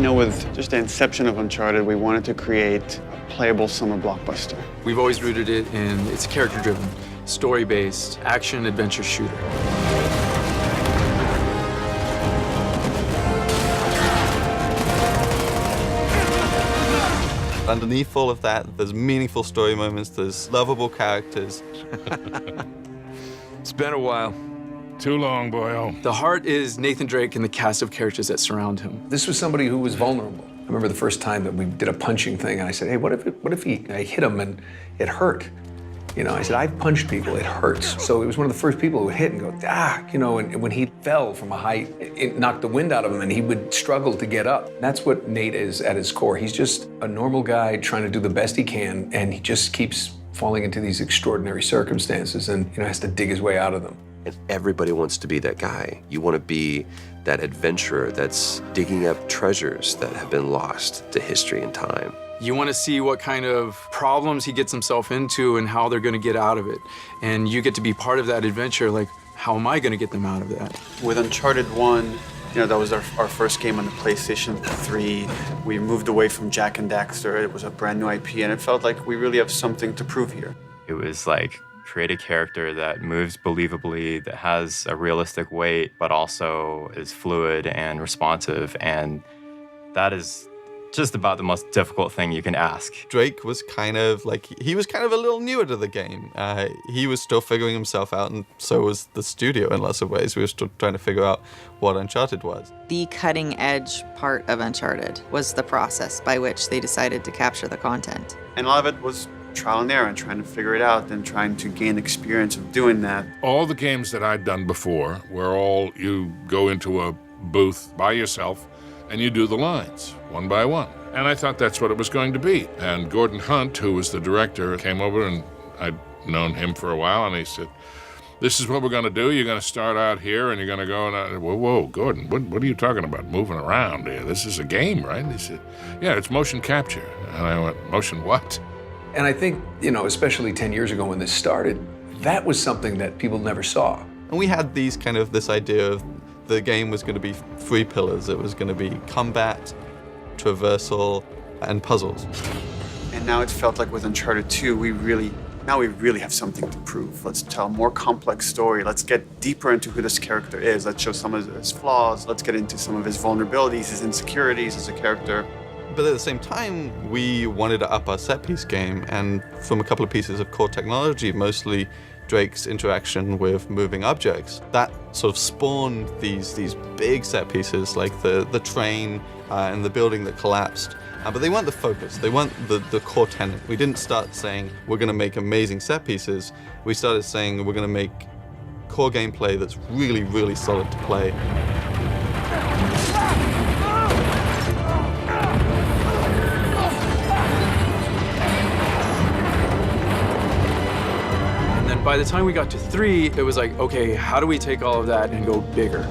know, with just the inception of Uncharted, we wanted to create a playable summer blockbuster. We've always rooted it in, it's a character-driven, story-based, action-adventure shooter. Underneath all of that, there's meaningful story moments, there's lovable characters. It's been a while. Too long, boyo. The heart is Nathan Drake and the cast of characters that surround him. This was somebody who was vulnerable. I remember the first time that we did a punching thing, and I said, hey, what if I hit him and it hurt? You know, I said, I've punched people, it hurts. So he was one of the first people who would hit and go, you know, and when he fell from a height, it knocked the wind out of him and he would struggle to get up. That's what Nate is at his core. He's just a normal guy trying to do the best he can, and he just keeps falling into these extraordinary circumstances and, you know, has to dig his way out of them. And everybody wants to be that guy. You want to be that adventurer that's digging up treasures that have been lost to history and time. You want to see what kind of problems he gets himself into and how they're going to get out of it. And you get to be part of that adventure, like, how am I going to get them out of that? With Uncharted 1, you know, that was our first game on the PlayStation 3. We moved away from Jak and Daxter. It was a brand new IP, and it felt like we really have something to prove here. It was like, create a character that moves believably, that has a realistic weight, but also is fluid and responsive. And that is just about the most difficult thing you can ask. Drake was kind of like, he was kind of a little newer to the game. He was still figuring himself out, and so was the studio in lots of ways. We were still trying to figure out what Uncharted was. The cutting edge part of Uncharted was the process by which they decided to capture the content. And a lot of it was trial and error and trying to figure it out and trying to gain experience of doing that. All the games that I'd done before were all you go into a booth by yourself and you do the lines one by one. And I thought that's what it was going to be. And Gordon Hunt, who was the director, came over, and I'd known him for a while, and he said, this is what we're going to do. You're going to start out here, and you're going to go, and whoa, Gordon, what are you talking about, moving around here? This is a game, right? And he said, yeah, it's motion capture. And I went, motion what? And I think, you know, especially 10 years ago when this started, that was something that people never saw. And we had this idea of the game was going to be 3 pillars. It was going to be combat, traversal, and puzzles. And now it felt like with Uncharted 2, we really have something to prove. Let's tell a more complex story. Let's get deeper into who this character is. Let's show some of his flaws. Let's get into some of his vulnerabilities, his insecurities as a character. But at the same time, we wanted to up our set-piece game, and from a couple of pieces of core technology, mostly Drake's interaction with moving objects, that sort of spawned these big set pieces, like the train and the building that collapsed. But they weren't the focus. They weren't the core tenet. We didn't start saying, we're going to make amazing set pieces. We started saying, we're going to make core gameplay that's really, really solid to play. By the time we got to 3, it was like, okay, how do we take all of that and go bigger?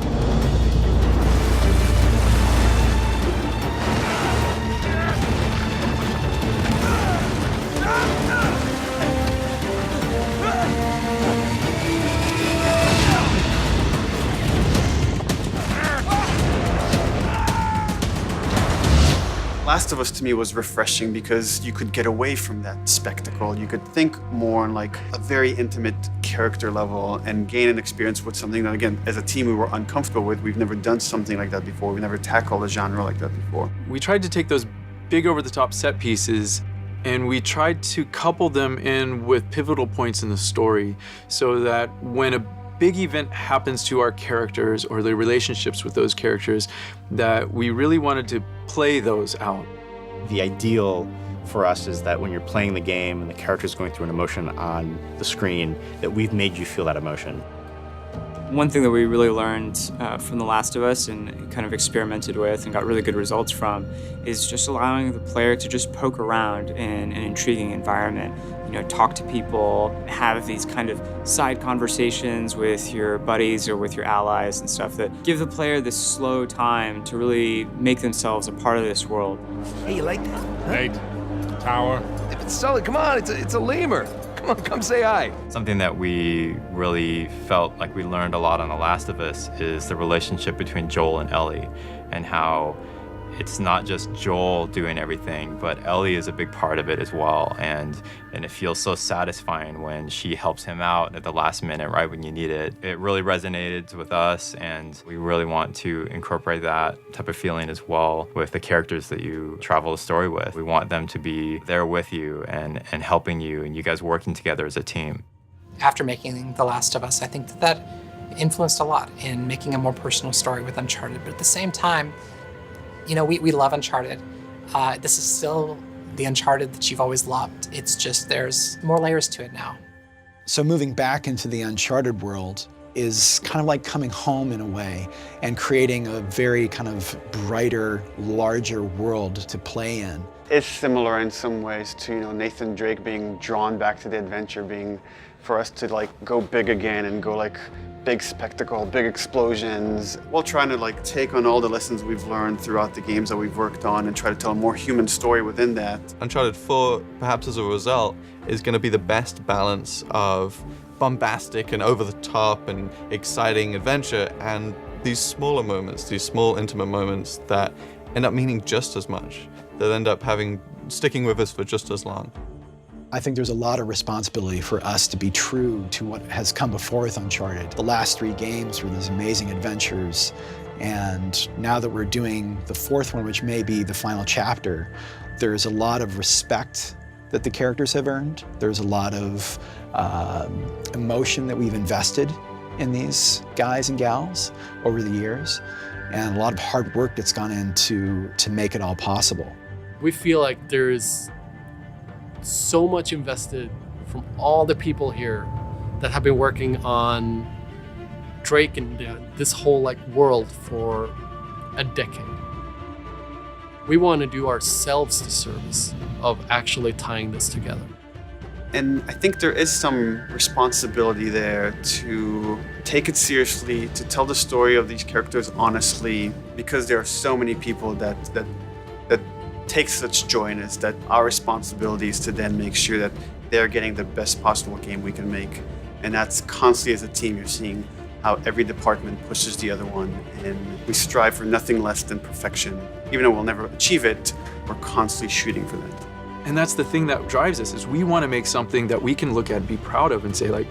Last of Us to me was refreshing because you could get away from that spectacle. You could think more on like a very intimate character level and gain an experience with something that, again, as a team we were uncomfortable with. We've never done something like that before. We've never tackled a genre like that before. We tried to take those big over-the-top set pieces and we tried to couple them in with pivotal points in the story so that when a big event happens to our characters or the relationships with those characters, that we really wanted to play those out. The ideal for us is that when you're playing the game and the character's going through an emotion on the screen, that we've made you feel that emotion. One thing that we really learned from The Last of Us and kind of experimented with and got really good results from is just allowing the player to just poke around in an intriguing environment. You know, talk to people, have these kind of side conversations with your buddies or with your allies and stuff that give the player this slow time to really make themselves a part of this world. Hey, you like that? Huh? Nate, tower. If it's solid, come on, it's a lemur. Come on, come say hi. Something that we really felt like we learned a lot on The Last of Us is the relationship between Joel and Ellie, and how it's not just Joel doing everything, but Ellie is a big part of it as well. And it feels so satisfying when she helps him out at the last minute, right when you need it. It really resonated with us, and we really want to incorporate that type of feeling as well with the characters that you travel the story with. We want them to be there with you and helping you, and you guys working together as a team. After making The Last of Us, I think that influenced a lot in making a more personal story with Uncharted. But at the same time, you know, we love Uncharted. This is still the Uncharted that you've always loved. It's just there's more layers to it now. So moving back into the Uncharted world is kind of like coming home in a way and creating a very kind of brighter, larger world to play in. It's similar in some ways to, you know, Nathan Drake being drawn back to the adventure, being for us to like go big again and go like big spectacle, big explosions, while trying to like take on all the lessons we've learned throughout the games that we've worked on and try to tell a more human story within that. Uncharted 4, perhaps as a result, is going to be the best balance of bombastic and over-the-top and exciting adventure and these smaller moments, these small intimate moments that end up meaning just as much, that end up sticking with us for just as long. I think there's a lot of responsibility for us to be true to what has come before with Uncharted. The last 3 games were these amazing adventures, and now that we're doing the 4th one, which may be the final chapter, there's a lot of respect that the characters have earned. There's a lot of emotion that we've invested in these guys and gals over the years, and a lot of hard work that's gone into to make it all possible. We feel like there's so much invested from all the people here that have been working on Drake and this whole like world for a decade. We want to do ourselves the service of actually tying this together. And I think there is some responsibility there to take it seriously, to tell the story of these characters honestly, because there are so many people that take such joy in it, that our responsibility is to then make sure that they're getting the best possible game we can make. And that's constantly as a team, you're seeing how every department pushes the other one, and we strive for nothing less than perfection. Even though we'll never achieve it, we're constantly shooting for that. And that's the thing that drives us, is we want to make something that we can look at and be proud of and say like,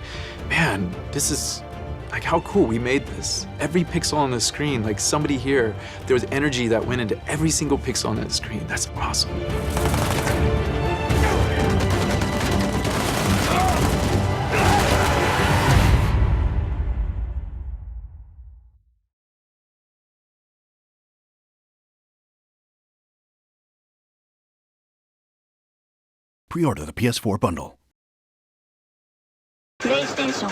man, this is like how cool we made this. Every pixel on the screen, like somebody here, there was energy that went into every single pixel on that screen. That's awesome. Pre-order the PS4 bundle. PlayStation